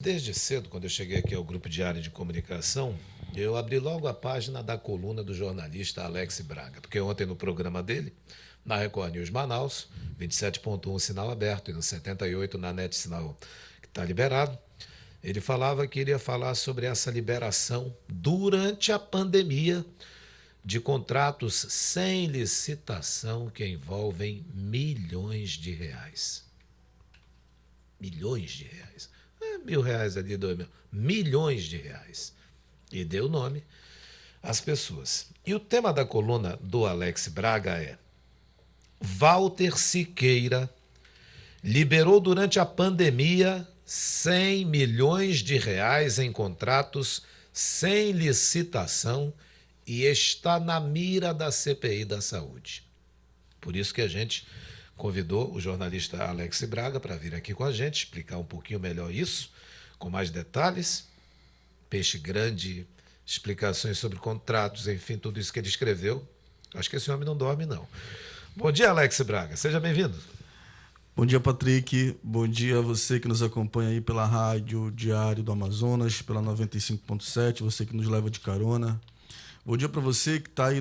Desde cedo, quando eu cheguei aqui ao Grupo Diário de Comunicação, eu abri logo a página da coluna do jornalista Alex Braga, porque ontem no programa dele, na Record News Manaus, 27.1 sinal aberto e no 78 na NET sinal que está liberado, ele falava que iria falar sobre essa liberação durante a pandemia de contratos sem licitação que envolvem milhões de reais. Milhões de reais. R$ 1.000 ali, 2.000. Milhões de reais. E deu nome às pessoas. E o tema da coluna do Alex Braga é: Walter Siqueira liberou durante a pandemia 100 milhões de reais em contratos sem licitação e está na mira da CPI da Saúde. Por isso que a gente convidou o jornalista Alex Braga para vir aqui com a gente, explicar um pouquinho melhor isso, com mais detalhes. Peixe grande, explicações sobre contratos, enfim, tudo isso que ele escreveu. Acho que esse homem não dorme, não. Bom dia, Alex Braga. Seja bem-vindo. Bom dia, Patrick. Bom dia a você que nos acompanha aí pela Rádio Diário do Amazonas, pela 95.7, você que nos leva de carona. Bom dia para você que está aí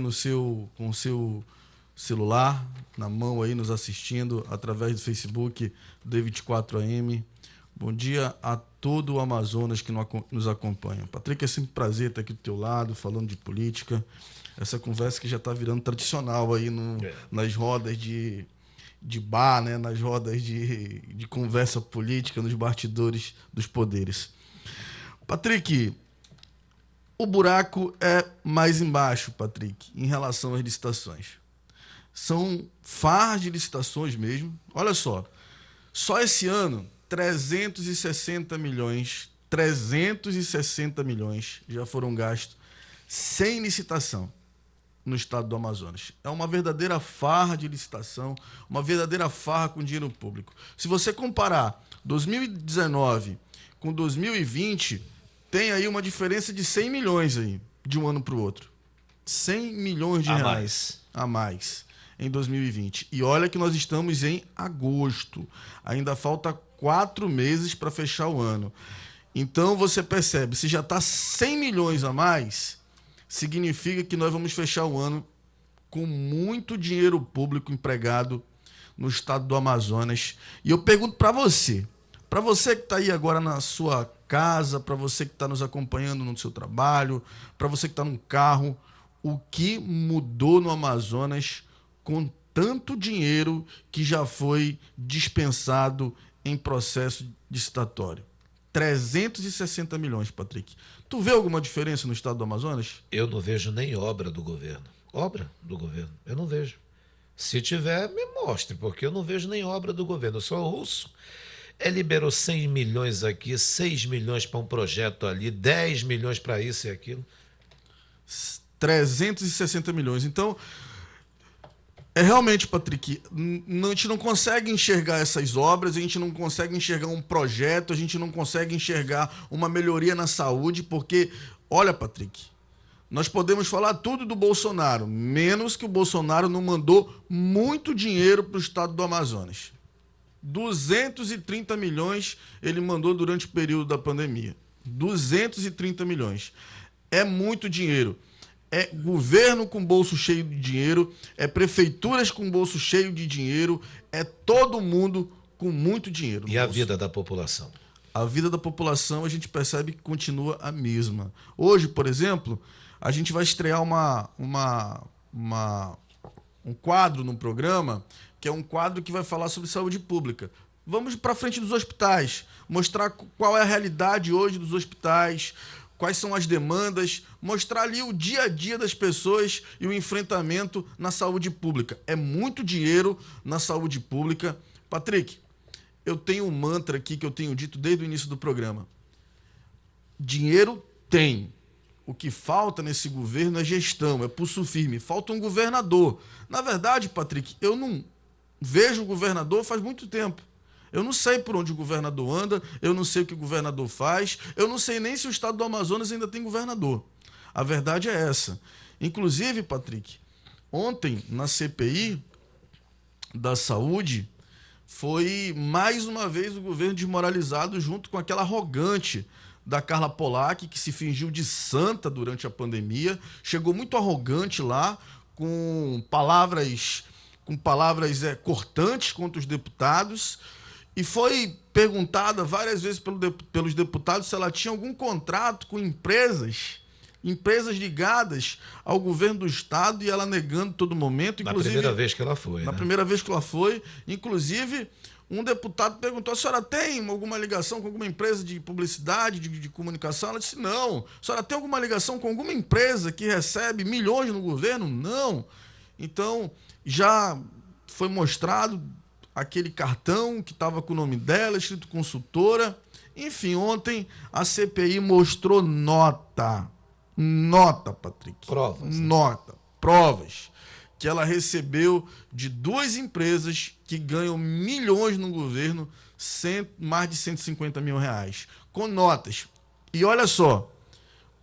com o seu celular na mão aí nos assistindo através do Facebook D24AM. Bom dia a todo o Amazonas que nos acompanha. Patrick, é sempre um prazer estar aqui do teu lado, falando de política. Essa conversa que já está virando tradicional aí nas rodas de bar, né? Nas rodas de conversa política, nos bastidores dos poderes. Patrick, o buraco é mais embaixo, Patrick, em relação às licitações. São farras de licitações mesmo. Olha só esse ano, 360 milhões já foram gastos sem licitação no estado do Amazonas. É uma verdadeira farra de licitação, uma verdadeira farra com dinheiro público. Se você comparar 2019 com 2020, tem aí uma diferença de 100 milhões aí, de um ano para o outro. 100 milhões de reais a mais em 2020. E olha que nós estamos em agosto. Ainda falta 4 meses para fechar o ano. Então você percebe, se já está 100 milhões a mais, significa que nós vamos fechar o ano com muito dinheiro público empregado no estado do Amazonas. E eu pergunto para você que está aí agora na sua casa, para você que está nos acompanhando no seu trabalho, para você que está no carro, o que mudou no Amazonas com tanto dinheiro que já foi dispensado em processo licitatório? 360 milhões, Patrick. Tu vê alguma diferença no estado do Amazonas? Eu não vejo nem obra do governo. Obra do governo? Eu não vejo. Se tiver, me mostre, porque eu não vejo nem obra do governo. Eu sou russo. Liberou 100 milhões aqui, 6 milhões para um projeto ali, 10 milhões para isso e aquilo. 360 milhões. Então, realmente, Patrick, a gente não consegue enxergar essas obras, a gente não consegue enxergar um projeto, a gente não consegue enxergar uma melhoria na saúde, porque, olha, Patrick, nós podemos falar tudo do Bolsonaro, menos que o Bolsonaro não mandou muito dinheiro para o estado do Amazonas. 230 milhões ele mandou durante o período da pandemia. 230 milhões. É muito dinheiro. É governo com bolso cheio de dinheiro, é prefeituras com bolso cheio de dinheiro, é todo mundo com muito dinheiro. E a vida da população? A vida da população a gente percebe que continua a mesma. Hoje, por exemplo, a gente vai estrear um quadro no programa, que é um quadro que vai falar sobre saúde pública. Vamos para frente dos hospitais, mostrar qual é a realidade hoje dos hospitais, quais são as demandas, mostrar ali o dia a dia das pessoas e o enfrentamento na saúde pública. É muito dinheiro na saúde pública. Patrick, eu tenho um mantra aqui que eu tenho dito desde o início do programa. Dinheiro tem. O que falta nesse governo é gestão, é pulso firme. Falta um governador. Na verdade, Patrick, eu não vejo o governador faz muito tempo. Eu não sei por onde o governador anda, eu não sei o que o governador faz, eu não sei nem se o estado do Amazonas ainda tem governador. A verdade é essa. Inclusive, Patrick, ontem na CPI da Saúde foi mais uma vez o governo desmoralizado junto com aquela arrogante da Carla Polack, que se fingiu de santa durante a pandemia, chegou muito arrogante lá, com palavras cortantes contra os deputados, e foi perguntada várias vezes pelos deputados se ela tinha algum contrato com empresas ligadas ao governo do estado, e ela negando todo momento. Na primeira vez que ela foi. Na primeira vez que ela foi, inclusive, um deputado perguntou: a senhora tem alguma ligação com alguma empresa de publicidade, de comunicação? Ela disse: não. A senhora tem alguma ligação com alguma empresa que recebe milhões no governo? Não. Então, já foi mostrado aquele cartão que estava com o nome dela, escrito consultora. Enfim, ontem a CPI mostrou nota, Patrick. Provas. Nota, provas que ela recebeu de duas empresas que ganham milhões no governo, mais de 150 mil reais, com notas. E olha só,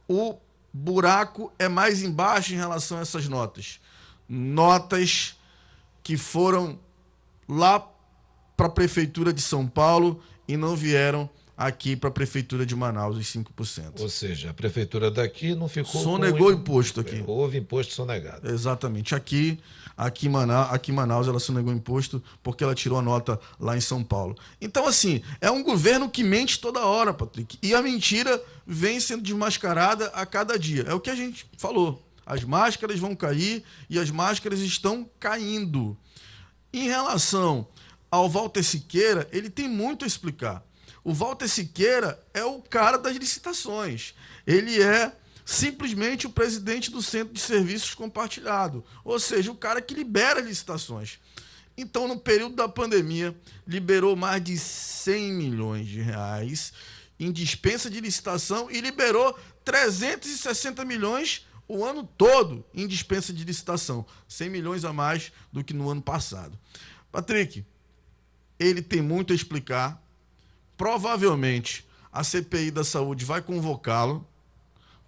o buraco é mais embaixo em relação a essas notas. Notas que foram lá para a Prefeitura de São Paulo e não vieram aqui para a Prefeitura de Manaus, os 5%. Ou seja, a Prefeitura daqui não ficou... Sonegou imposto aqui. Houve imposto sonegado. Exatamente. Aqui em Manaus ela sonegou imposto porque ela tirou a nota lá em São Paulo. Então, assim, é um governo que mente toda hora, Patrick. E a mentira vem sendo desmascarada a cada dia. É o que a gente falou. As máscaras vão cair e as máscaras estão caindo. Em relação ao Walter Siqueira, ele tem muito a explicar. O Walter Siqueira é o cara das licitações. Ele é simplesmente o presidente do Centro de Serviços Compartilhado, ou seja, o cara que libera as licitações. Então, no período da pandemia, liberou mais de 100 milhões de reais em dispensa de licitação e liberou 360 milhões o ano todo em dispensa de licitação. 100 milhões a mais do que no ano passado. Patrick, ele tem muito a explicar. Provavelmente a CPI da Saúde vai convocá-lo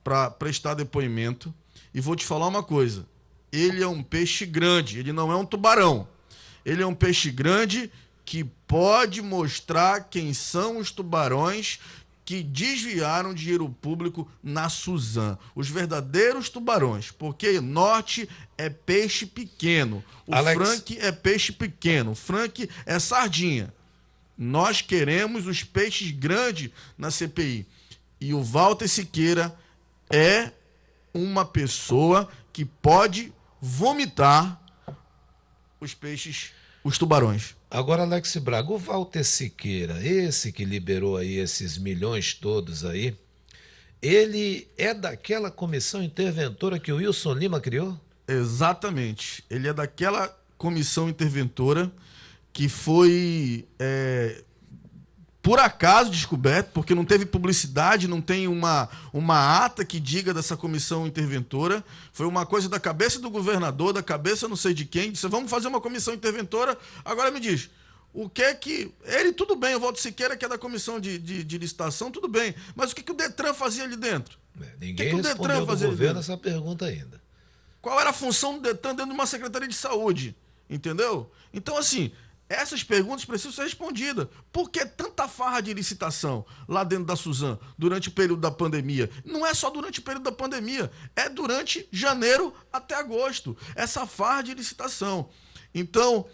para prestar depoimento. E vou te falar uma coisa: ele é um peixe grande, ele não é um tubarão. Ele é um peixe grande que pode mostrar quem são os tubarões que desviaram dinheiro público na Suzano. Os verdadeiros tubarões, porque Norte é peixe pequeno, o Alex... Frank é peixe pequeno, o Frank é sardinha. Nós queremos os peixes grandes na CPI. E o Walter Siqueira é uma pessoa que pode vomitar os peixes, os tubarões. Agora, Alex Braga, o Walter Siqueira, esse que liberou aí esses milhões todos aí, ele é daquela comissão interventora que o Wilson Lima criou? Exatamente. Ele é daquela comissão interventora que foi, por acaso, descoberto, porque não teve publicidade, não tem uma ata que diga dessa comissão interventora. Foi uma coisa da cabeça do governador, da cabeça não sei de quem, disse: vamos fazer uma comissão interventora. Agora me diz, o que é que... Ele, tudo bem, o Walter Siqueira, que é da comissão de licitação, tudo bem, mas o que o Detran fazia ali dentro? Ninguém respondeu do governo essa pergunta ainda. Qual era a função do Detran dentro de uma Secretaria de Saúde? Entendeu? Então, assim... essas perguntas precisam ser respondidas. Por que tanta farra de licitação lá dentro da Suzano durante o período da pandemia? Não é só durante o período da pandemia, é durante janeiro até agosto. Essa farra de licitação. Então,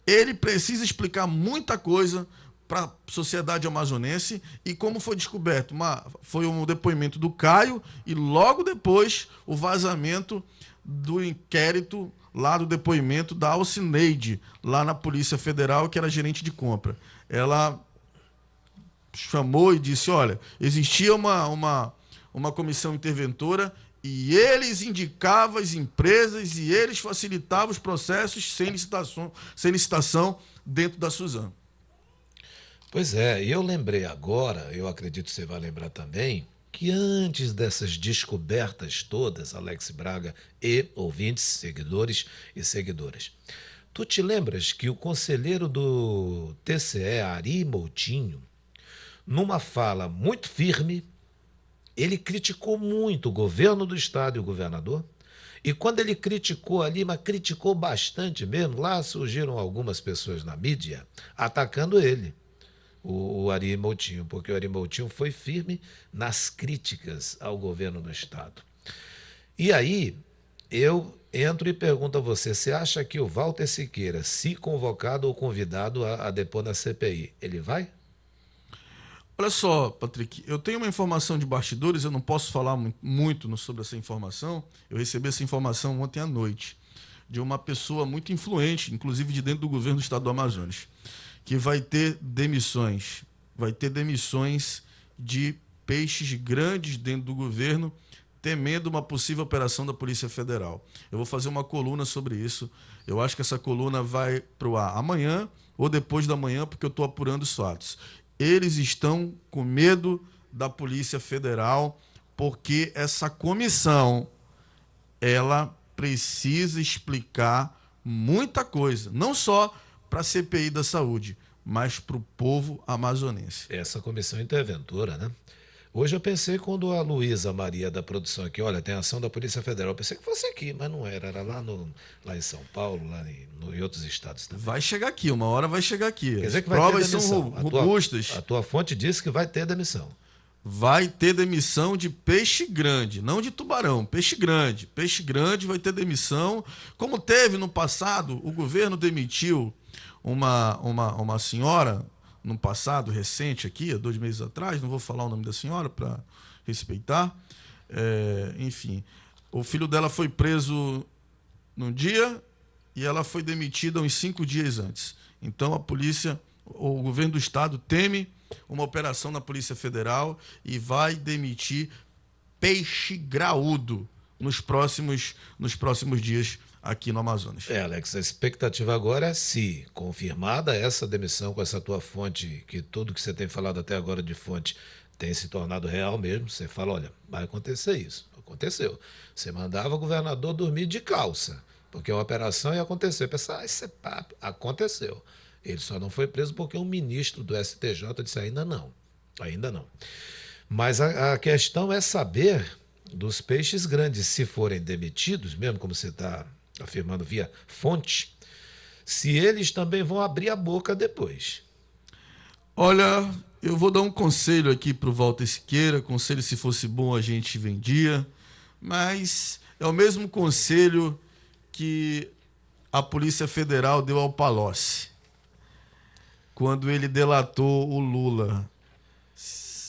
ele precisa explicar muita coisa para a sociedade amazonense. E como foi descoberto, foi um depoimento do Caio e logo depois o vazamento do inquérito lá do depoimento da Alcineide, lá na Polícia Federal, que era gerente de compra. Ela chamou e disse: olha, existia uma comissão interventora e eles indicavam as empresas e eles facilitavam os processos sem licitação dentro da Suzano. Pois é, e eu lembrei agora, eu acredito que você vai lembrar também, que antes dessas descobertas todas, Alex Braga e ouvintes, seguidores e seguidoras, tu te lembras que o conselheiro do TCE, Ari Moutinho, numa fala muito firme, ele criticou muito o governo do estado e o governador E quando ele criticou ali, mas criticou bastante mesmo, lá surgiram algumas pessoas na mídia atacando ele, o Ari Moutinho, porque o Ari Moutinho foi firme nas críticas ao governo do Estado. E aí, eu entro e pergunto a você, você acha que o Walter Siqueira, se convocado ou convidado a depor na CPI, ele vai? Olha só, Patrick, eu tenho uma informação de bastidores, eu não posso falar muito sobre essa informação. Eu recebi essa informação ontem à noite, de uma pessoa muito influente, inclusive de dentro do governo do Estado do Amazonas, que vai ter demissões de peixes grandes dentro do governo, temendo uma possível operação da Polícia Federal. Eu vou fazer uma coluna sobre isso. Eu acho que essa coluna vai para o ar amanhã ou depois da manhã, porque eu estou apurando os fatos. Eles estão com medo da Polícia Federal, porque essa comissão ela precisa explicar muita coisa, não só para a CPI da saúde, mas para o povo amazonense. Essa comissão interventora, né? Hoje eu pensei quando a Luísa Maria da produção aqui, olha, tem ação da Polícia Federal, eu pensei que fosse aqui, mas não era, era lá em São Paulo, em outros estados também. Vai chegar aqui, uma hora vai chegar aqui. Quer dizer que As vai ter provas demissão. são robustas. A tua fonte disse que vai ter demissão. Vai ter demissão de peixe grande, não de tubarão, peixe grande. Peixe grande vai ter demissão. Como teve no passado, o governo demitiu uma senhora, no passado recente aqui, há 2 meses atrás, não vou falar o nome da senhora para respeitar. Enfim, o filho dela foi preso num dia e ela foi demitida uns 5 dias antes. Então a polícia, o governo do estado teme uma operação na Polícia Federal e vai demitir peixe graúdo nos próximos dias aqui no Amazonas. Alex, a expectativa agora é, se confirmada essa demissão com essa tua fonte, que tudo que você tem falado até agora de fonte tem se tornado real mesmo, você fala, olha, vai acontecer isso. Aconteceu. Você mandava o governador dormir de calça, porque a operação ia acontecer. Pensar, isso é papo. Aconteceu. Ele só não foi preso porque um ministro do STJ disse, ainda não. Mas a questão é saber dos peixes grandes, se forem demitidos, mesmo como você está afirmando via fonte, se eles também vão abrir a boca depois. Olha, eu vou dar um conselho aqui para o Walter Siqueira, conselho se fosse bom a gente vendia, mas é o mesmo conselho que a Polícia Federal deu ao Palocci, quando ele delatou o Lula.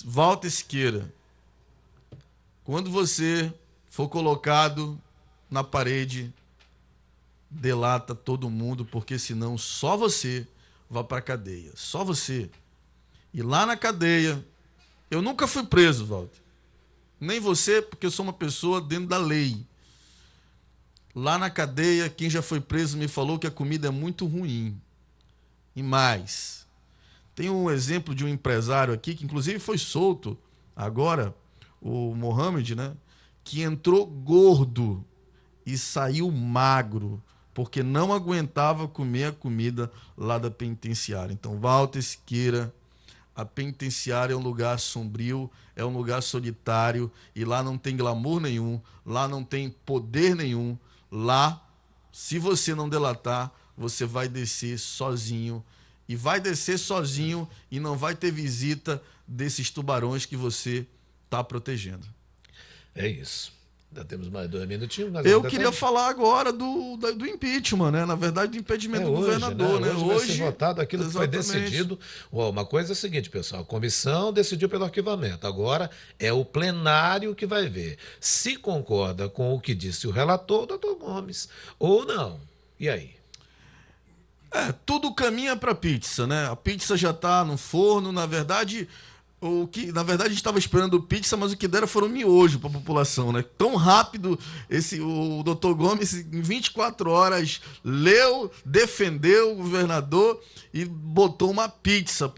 Walter Siqueira, quando você for colocado na parede, delata todo mundo, porque senão só você vai para a cadeia. Só você. E lá na cadeia, eu nunca fui preso, Walter. Nem você, porque eu sou uma pessoa dentro da lei. Lá na cadeia, quem já foi preso me falou que a comida é muito ruim. E mais, tem um exemplo de um empresário aqui, que inclusive foi solto agora, o Mohamed, né? Que entrou gordo e saiu magro, porque não aguentava comer a comida lá da penitenciária. Então, Walter Siqueira, a penitenciária é um lugar sombrio, é um lugar solitário, e lá não tem glamour nenhum, lá não tem poder nenhum. Lá, se você não delatar, você vai descer sozinho. E vai descer sozinho e não vai ter visita desses tubarões que você está protegendo. É isso. Ainda temos mais 2 minutinhos. Eu queria falar agora do impeachment, né? Na verdade, do impedimento do governador. Né? Hoje vai ser votado aquilo exatamente. Que foi decidido. Uma coisa é a seguinte, pessoal. A comissão decidiu pelo arquivamento. Agora é o plenário que vai ver se concorda com o que disse o relator, o doutor Gomes, ou não. E aí? Tudo caminha para pizza, né? A pizza já está no forno. Na verdade, a gente estava esperando pizza, mas o que deram foram miojo para a população, né? Tão rápido, o doutor Gomes, em 24 horas, leu, defendeu o governador e botou uma pizza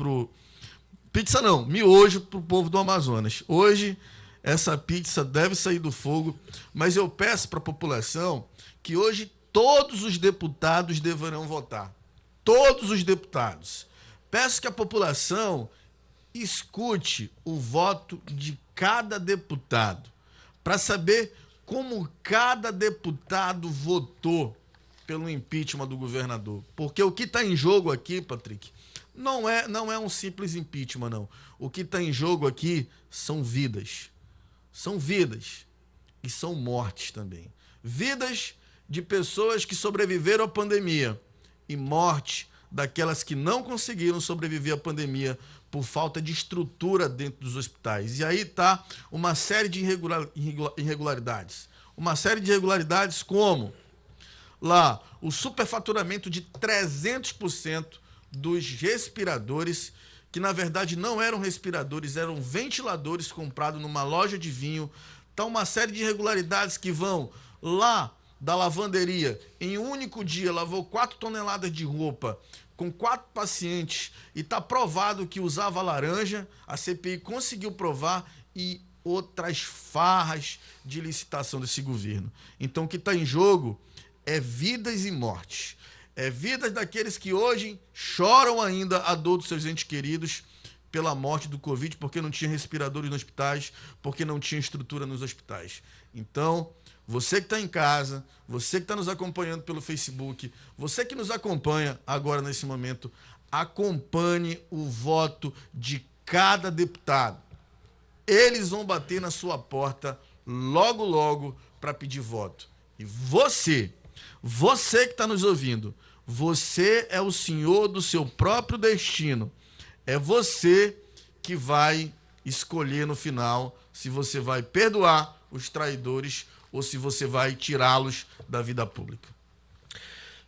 miojo para o povo do Amazonas. Hoje, essa pizza deve sair do fogo, mas eu peço para a população que hoje todos os deputados deverão votar. Todos os deputados. Peço que a população escute o voto de cada deputado para saber como cada deputado votou pelo impeachment do governador. Porque o que está em jogo aqui, Patrick, não é um simples impeachment, não. O que está em jogo aqui são vidas. São vidas. E são mortes também. Vidas de pessoas que sobreviveram à pandemia e morte daquelas que não conseguiram sobreviver à pandemia por falta de estrutura dentro dos hospitais. E aí está uma série de irregularidades. Uma série de irregularidades como lá o superfaturamento de 300% dos respiradores, que na verdade não eram respiradores, eram ventiladores comprados numa loja de vinho. Tá uma série de irregularidades que vão lá da lavanderia, em um único dia, lavou 4 toneladas de roupa com 4 pacientes e está provado que usava laranja, a CPI conseguiu provar, e outras farras de licitação desse governo. Então o que está em jogo é vidas e mortes. É vidas daqueles que hoje choram ainda a dor dos seus entes queridos pela morte do Covid, porque não tinha respiradores nos hospitais, porque não tinha estrutura nos hospitais. Então, você que está em casa, você que está nos acompanhando pelo Facebook, você que nos acompanha agora nesse momento, acompanhe o voto de cada deputado. Eles vão bater na sua porta logo, logo para pedir voto. E você que está nos ouvindo, você é o senhor do seu próprio destino. É você que vai escolher no final se você vai perdoar os traidores ou se você vai tirá-los da vida pública.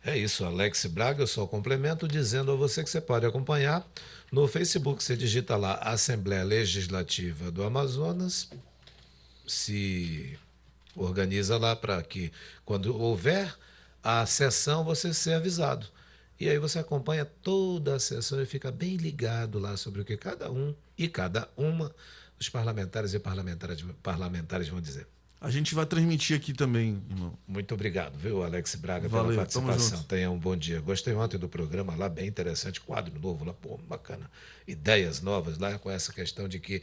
É isso, Alex Braga, eu só complemento dizendo a você que você pode acompanhar no Facebook. Você digita lá Assembleia Legislativa do Amazonas, se organiza lá para que quando houver a sessão você ser avisado. E aí você acompanha toda a sessão e fica bem ligado lá sobre o que cada um e cada uma dos parlamentares e parlamentares vão dizer. A gente vai transmitir aqui também, irmão. Muito obrigado, viu, Alex Braga, Valeu, pela tamo participação. junto. Tenha um bom dia. Gostei ontem do programa lá, bem interessante, quadro novo lá, pô, bacana. Ideias novas lá com essa questão de que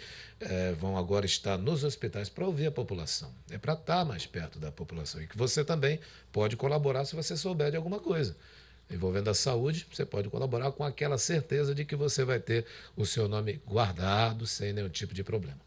vão agora estar nos hospitais para ouvir a população. É para estar mais perto da população. E que você também pode colaborar se você souber de alguma coisa envolvendo a saúde. Você pode colaborar com aquela certeza de que você vai ter o seu nome guardado sem nenhum tipo de problema.